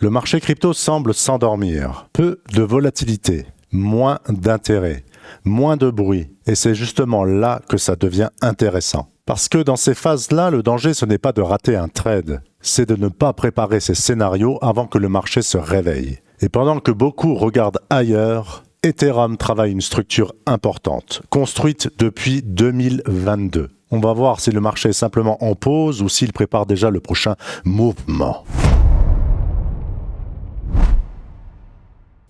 Le marché crypto semble s'endormir. Peu de volatilité, moins d'intérêt, moins de bruit. Et c'est justement là que ça devient intéressant. Parce que dans ces phases-là, le danger, ce n'est pas de rater un trade, c'est de ne pas préparer ces scénarios avant que le marché se réveille. Et pendant que beaucoup regardent ailleurs, Ethereum travaille une structure importante, construite depuis 2022. On va voir si le marché est simplement en pause ou s'il prépare déjà le prochain mouvement.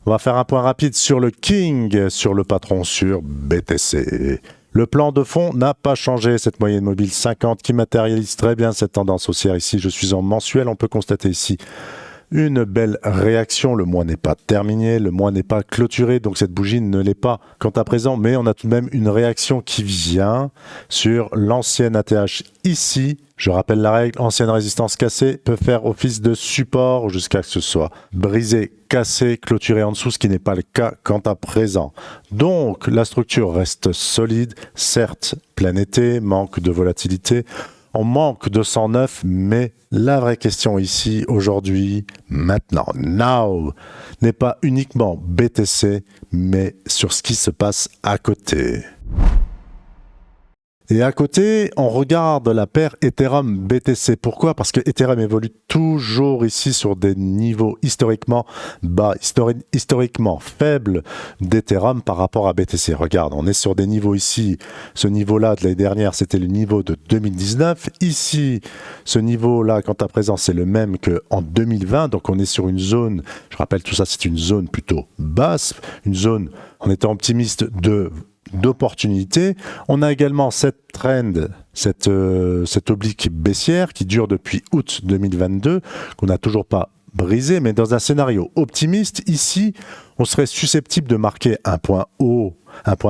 On va faire un point rapide sur le King, sur le patron sur BTC. Le plan de fond n'a pas changé, cette moyenne mobile 50 qui matérialise très bien cette tendance haussière ici. Je suis en mensuel, on peut constater ici une belle réaction. Le mois n'est pas terminé, le mois n'est pas clôturé, donc cette bougie ne l'est pas quant à présent, mais on a tout de même une réaction qui vient sur l'ancienne ATH ici. Je rappelle la règle, ancienne résistance cassée peut faire office de support jusqu'à ce que ce soit brisé, cassé, clôturé en dessous, ce qui n'est pas le cas quant à présent. Donc la structure reste solide, certes plein été, manque de volatilité, on manque de 109, mais la vraie question ici, aujourd'hui, maintenant, now, n'est pas uniquement BTC, mais sur ce qui se passe à côté. Et à côté, on regarde la paire Ethereum-BTC. Pourquoi? Parce que Ethereum évolue toujours ici sur des niveaux historiquement bas, historiquement faibles d'Ethereum par rapport à BTC. Regarde, on est sur des niveaux ici. Ce niveau-là de l'année dernière, c'était le niveau de 2019. Ici, ce niveau-là, quant à présent, c'est le même qu'en 2020. Donc, on est sur une zone, je rappelle tout ça, c'est une zone plutôt basse, une zone, en étant optimiste, d'opportunités. On a également cette trend, cette oblique baissière qui dure depuis août 2022, qu'on n'a toujours pas brisé, mais dans un scénario optimiste, ici, on serait susceptible de marquer un point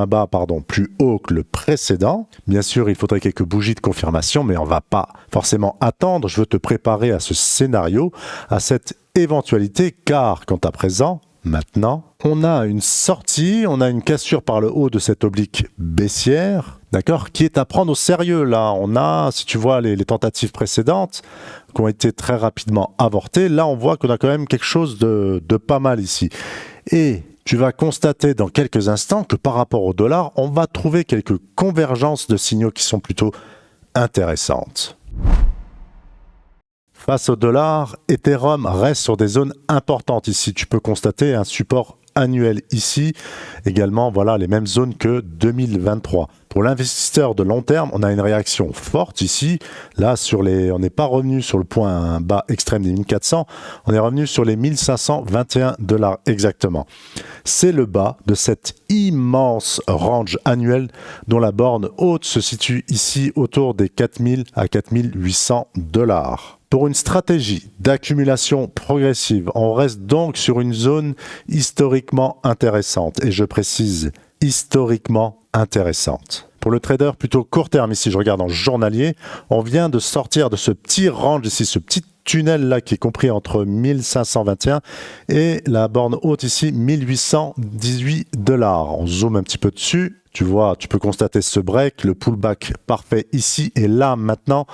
bas, plus haut que le précédent. Bien sûr, il faudrait quelques bougies de confirmation, mais on ne va pas forcément attendre. Je veux te préparer à ce scénario, à cette éventualité, car quant à présent, maintenant, on a une sortie, on a une cassure par le haut de cette oblique baissière, d'accord, qui est à prendre au sérieux. Là, on a, si tu vois les tentatives précédentes qui ont été très rapidement avortées, là, on voit qu'on a quand même quelque chose de pas mal ici. Et tu vas constater dans quelques instants que par rapport au dollar, on va trouver quelques convergences de signaux qui sont plutôt intéressantes. Face au dollar, Ethereum reste sur des zones importantes ici. Tu peux constater un support annuel ici. Également, voilà les mêmes zones que 2023. Pour l'investisseur de long terme, on a une réaction forte ici. Là, on n'est pas revenu sur le point bas extrême des 1400. On est revenu sur les 1521 $ exactement. C'est le bas de cet immense range annuel dont la borne haute se situe ici autour des 4000 à 4800 $. Pour une stratégie d'accumulation progressive, on reste donc sur une zone historiquement intéressante. Et je précise, historiquement intéressante. Pour le trader plutôt court terme, ici je regarde en journalier, on vient de sortir de ce petit range ici, ce petit tunnel là qui est compris entre 1521 et la borne haute ici, 1818 $. On zoome un petit peu dessus. Tu vois, tu peux constater ce break, le pullback parfait ici et là maintenant,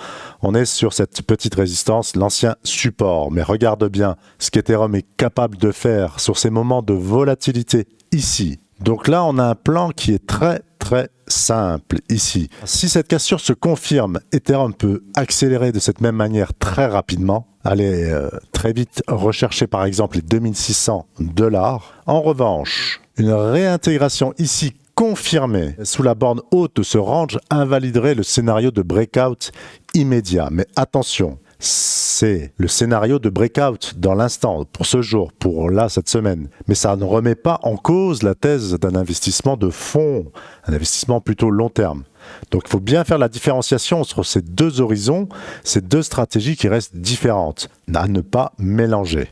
on est sur cette petite résistance, l'ancien support. Mais regarde bien ce qu'Ethereum est capable de faire sur ces moments de volatilité ici. Donc là, on a un plan qui est très simple ici. Si cette cassure se confirme, Ethereum peut accélérer de cette même manière très rapidement. Aller très vite rechercher par exemple les 2600 $. En revanche, une réintégration ici confirmée sous la borne haute de ce range invaliderait le scénario de breakout immédiat. Mais attention, c'est le scénario de breakout dans l'instant, pour ce jour, pour là, cette semaine. Mais ça ne remet pas en cause la thèse d'un investissement de fond, un investissement plutôt long terme. Donc il faut bien faire la différenciation entre ces deux horizons, ces deux stratégies qui restent différentes, à ne pas mélanger.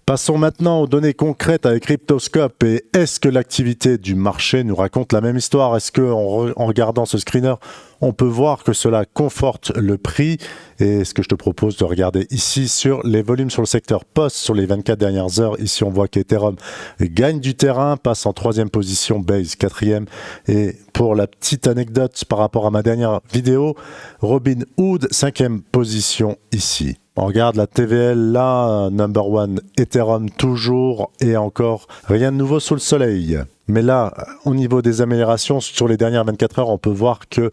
Passons maintenant aux données concrètes avec Cryptoscope. Et est-ce que l'activité du marché nous raconte la même histoire? Est-ce qu'en regardant ce screener, on peut voir que cela conforte le prix? Et ce que je te propose de regarder ici sur les volumes sur le secteur post sur les 24 dernières heures. Ici, on voit qu'Ethereum gagne du terrain, passe en 3e position, Base 4e. Et pour la petite anecdote par rapport à ma dernière vidéo, Robinhood 5e position ici. On regarde la TVL là, number one Ethereum toujours et encore rien de nouveau sous le soleil. Mais là, au niveau des améliorations sur les dernières 24 heures, on peut voir que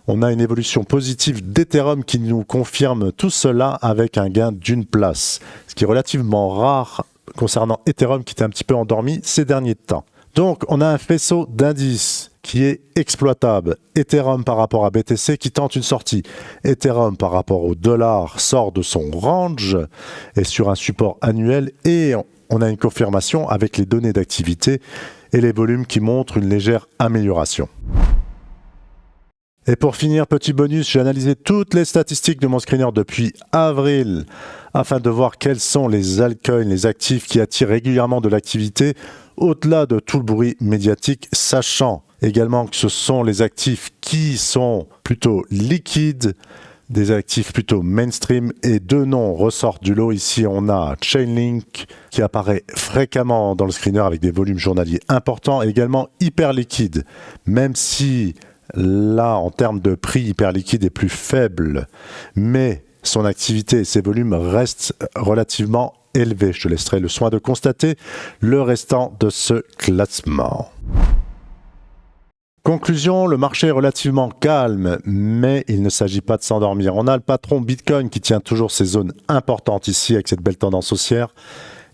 on a une évolution positive d'Ethereum qui nous confirme tout cela avec un gain d'une place, ce qui est relativement rare concernant Ethereum qui était un petit peu endormi ces derniers temps. Donc, on a un faisceau d'indices qui est exploitable. Ethereum par rapport à BTC qui tente une sortie. Ethereum par rapport au dollar sort de son range et sur un support annuel et on a une confirmation avec les données d'activité et les volumes qui montrent une légère amélioration. Et pour finir, petit bonus, j'ai analysé toutes les statistiques de mon screener depuis avril afin de voir quels sont les altcoins, les actifs qui attirent régulièrement de l'activité au-delà de tout le bruit médiatique, sachant également que ce sont les actifs qui sont plutôt liquides, des actifs plutôt mainstream et deux noms ressortent du lot. Ici, on a Chainlink qui apparaît fréquemment dans le screener avec des volumes journaliers importants, et également hyper liquide, même si là, en termes de prix, hyper liquide est plus faible, mais son activité et ses volumes restent relativement élevés. Je te laisserai le soin de constater le restant de ce classement. Conclusion, le marché est relativement calme, mais il ne s'agit pas de s'endormir. On a le patron Bitcoin qui tient toujours ses zones importantes ici avec cette belle tendance haussière.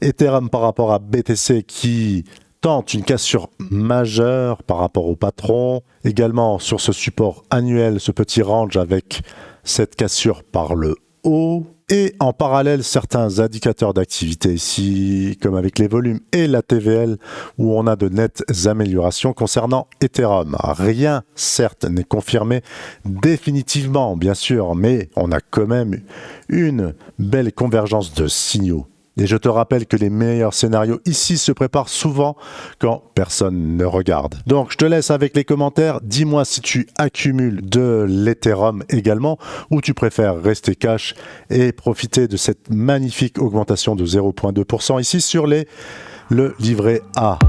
Ethereum par rapport à BTC qui tente une cassure majeure par rapport au patron. Également sur ce support annuel, ce petit range avec cette cassure par le haut. Et en parallèle, certains indicateurs d'activité ici, comme avec les volumes et la TVL, où on a de nettes améliorations concernant Ethereum. Rien, certes, n'est confirmé définitivement, bien sûr, mais on a quand même une belle convergence de signaux. Et je te rappelle que les meilleurs scénarios ici se préparent souvent quand personne ne regarde. Donc je te laisse avec les commentaires. Dis-moi si tu accumules de l'Ethereum également ou tu préfères rester cash et profiter de cette magnifique augmentation de 0,2% ici sur le livret A.